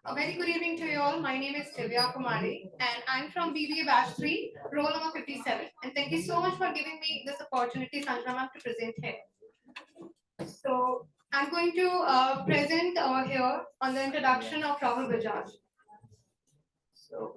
A very good evening to you all. My name is Divya Kumari and I'm from BBA Batch 3, roll number 57. And thank you so much for giving me this opportunity, Sanjana ma'am, to present here. So I'm going to present here on the introduction of Rahul Bajaj. So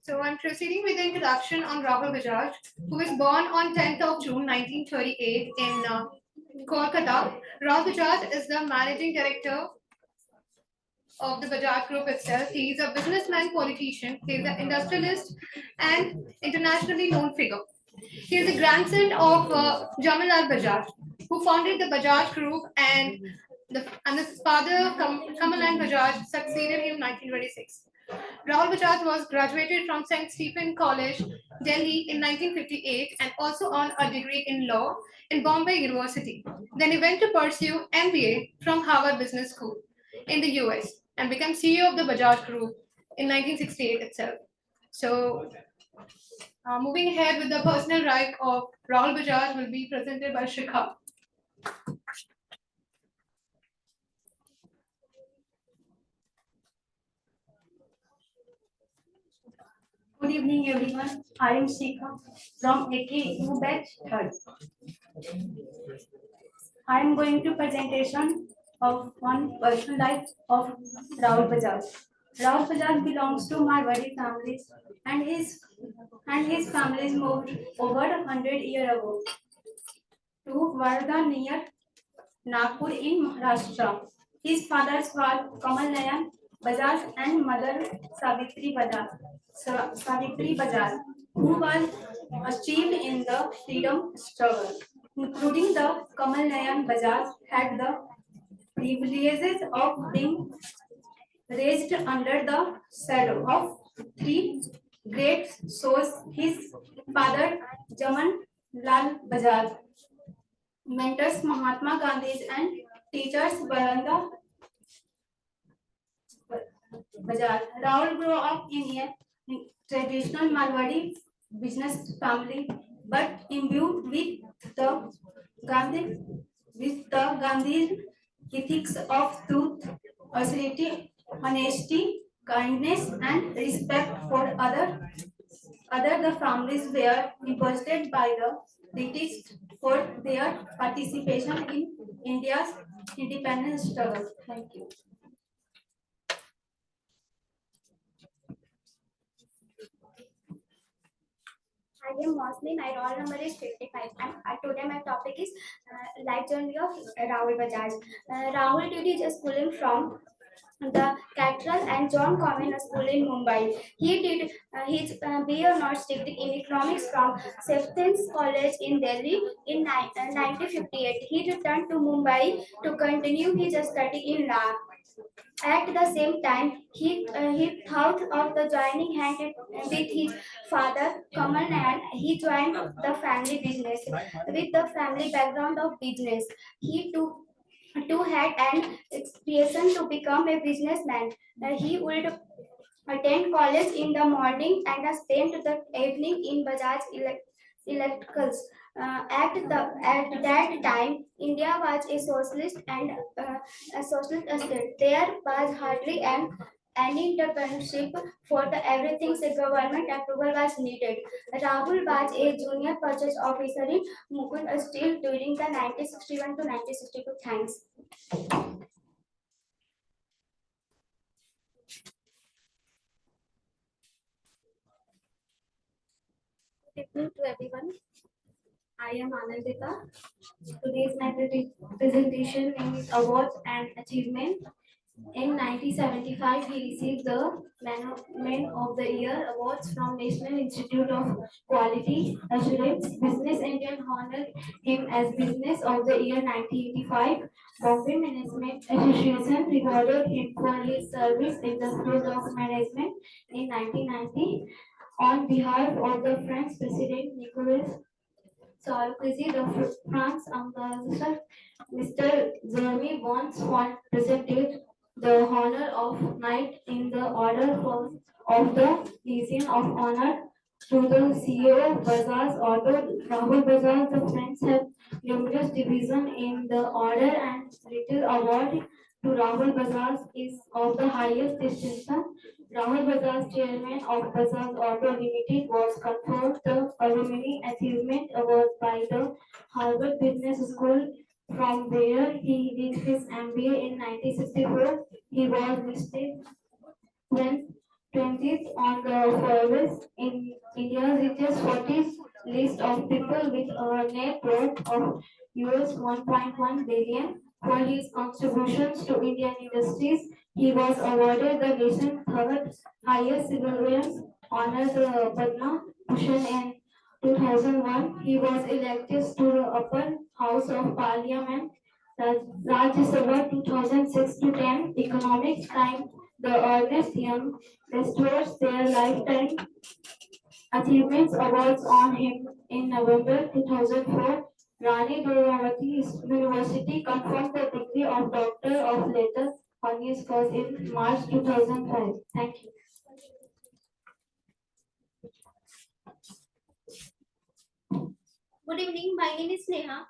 So I'm proceeding with the introduction on Rahul Bajaj, who was born on 10th of June 1938 in Kolkata. Rahul Bajaj is the managing director of the Bajaj Group itself. He is a businessman, politician, he is an industrialist, and internationally known figure. He is the grandson of Jamilal Bajaj, who founded the Bajaj Group, and his father, Kamalan Bajaj, succeeded him in 1926. Rahul Bajaj was graduated from St. Stephen College, Delhi in 1958 and also earned a degree in law in Bombay University. Then he went to pursue MBA from Harvard Business School in the US and became CEO of the Bajaj Group in 1968 itself. So, moving ahead with the personal life of Rahul Bajaj will be presented by Shikha. Good evening, everyone. I am Shikha from AKU batch 3rd. I am going to presentation of one personal life of Rahul Bajaj. Rahul Bajaj belongs to Marwari families and his families moved over 100 years ago to Wardha near Nagpur in Maharashtra. His father was Kamal Nayan Bajaj and mother Savitri Bajaj, who was achieved in the freedom struggle, including the Kamal Nayan Bajaj had the privileges of being raised under the shadow of three great souls. His father, Jaman Lal Bajaj, mentors Mahatma Gandhi and teachers Baranda Bajaj. Rahul grew up in a traditional Marwadi business family, but imbued Gandhi, with the Gandhi ethics of truth, honesty, kindness, and respect for other the families were imposed by the British for their participation in India's independence struggle. Thank you. I am Mosli. My roll number is 55, and today my topic is life journey of Rahul Bajaj. Rahul did his schooling from the Cathedral and John Convent School in Mumbai. He did his BA Honours degree in economics from Sefton's College in Delhi in 1958. He returned to Mumbai to continue his study in law. At the same time, he thought of the joining hand with his father, Kamal Nayan. He joined the family business. With the family background of business, he too had an aspiration to become a businessman. He would attend college in the morning and spend the evening in Bajaj Electricals. At that time, India was a socialist and a socialist state. There was hardly any entrepreneurship for the everything the government approval was needed. Rahul was a junior purchase officer in Mukul Steel during the 1961 to 1962. Thanks. Good evening to everyone. I am Anandita. Today's my presentation is awards and achievement. In 1975, he received the Man of the Year awards from National Institute of Quality Assurance. Business Indian honored him as Business of the Year 1985. Bombay Management Association rewarded him for his service in the field of management in 1990. On behalf of the French President Nicolas Sarkozy, the France ambassador, Mr. Jeremy Bonds presented the honor of Knight in the Order of the Legion of Honor to the CEO Bajaj Auto. Rahul Bajaj, the French have numerous division in the order, and little award to Rahul Bajaj is of the highest distinction. Rahul Bajaj, chairman of Bajaj Auto Limited, was conferred the Alumni Achievement Award by the Harvard Business School, from where he did his MBA in 1964. He was listed 20th on the Forbes in India's richest 40 list of people with a net worth of US 1.1 billion. For his contributions to Indian industries, he was awarded the nation's third highest civilian honor, the Padma Bhushan, in 2001. He was elected to the upper house of parliament, Rajya Sabha 2006 to 10. Economic Times, the Ernest Young bestowed their lifetime achievements awards on him in November 2004. Rani Durgavati University confirmed the degree of Doctor of Letters on his course in March 2005. Thank you. Good evening. My name is Neha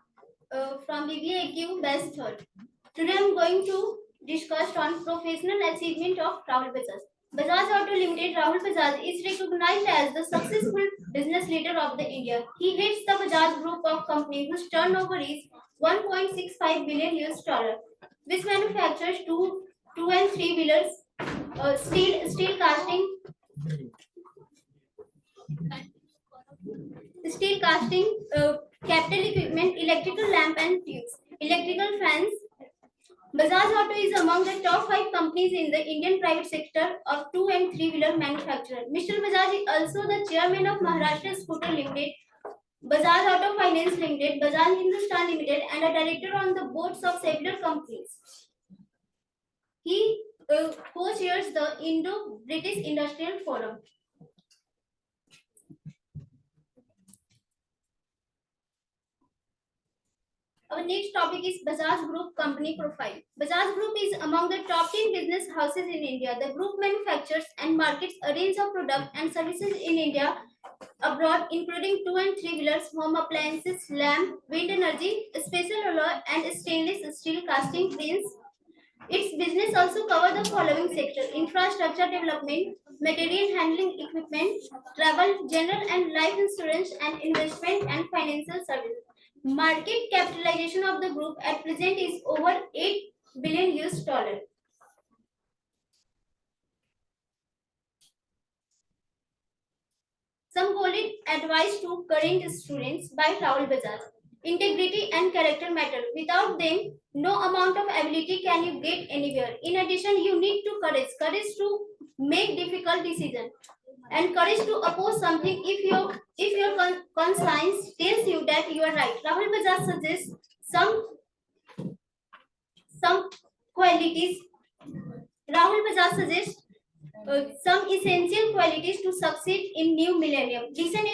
from BBAQ Best Third. Today I am going to discuss on professional achievement of Rahul Bajaj. Bajaj Auto Limited Rahul Bajaj is recognized as the successful business leader of the India. He heads the Bajaj group of companies whose turnover is 1.65 billion US dollar, which manufactures two and three wheelers, steel casting, capital equipment, electrical lamp and tubes, electrical fans. Bajaj Auto is among the top 5 companies in the Indian private sector of two and three wheeler manufacturer. Mr. Bajaj is also the chairman of Maharashtra Scooter Limited, Bajaj Auto Finance Limited, Bajaj Hindustan Limited, and a director on the boards of several companies. He co-chairs the Indo-British Industrial Forum. Our next topic is Bajaj Group company profile. Bajaj Group is among the top 10 business houses in India. The group manufactures and markets a range of products and services in India, abroad, including two and three wheelers, home appliances, lamp, wind energy, special alloy, and stainless steel casting cranes. Its business also covers the following sectors: infrastructure development, material handling equipment, travel, general and life insurance, and investment and financial services. Market capitalization of the group at present is over 8 billion US dollar. Some golden advice to current students by Rahul Bajaj. Integrity and character matter. Without them, no amount of ability can you get anywhere. In addition, you need to courage to make difficult decisions, and courage to oppose something if your conscience tells you that you are right. Rahul Bajaj suggests some qualities. Rahul Bajaj suggests some essential qualities to succeed in new millennium. Listen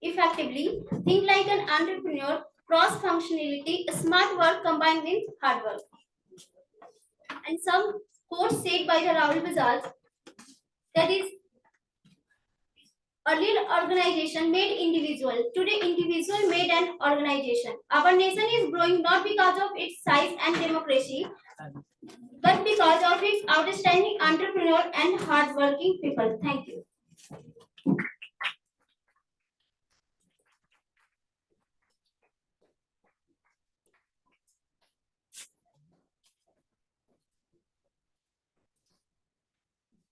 effectively, think like an entrepreneur, cross-functionality, smart work combined with hard work. And some quotes said by the Rahul Bajaj, that is, earlier organization made individual, today individual made an organization. Our nation is growing not because of its size and democracy, but because of its outstanding entrepreneur and hardworking people. Thank you.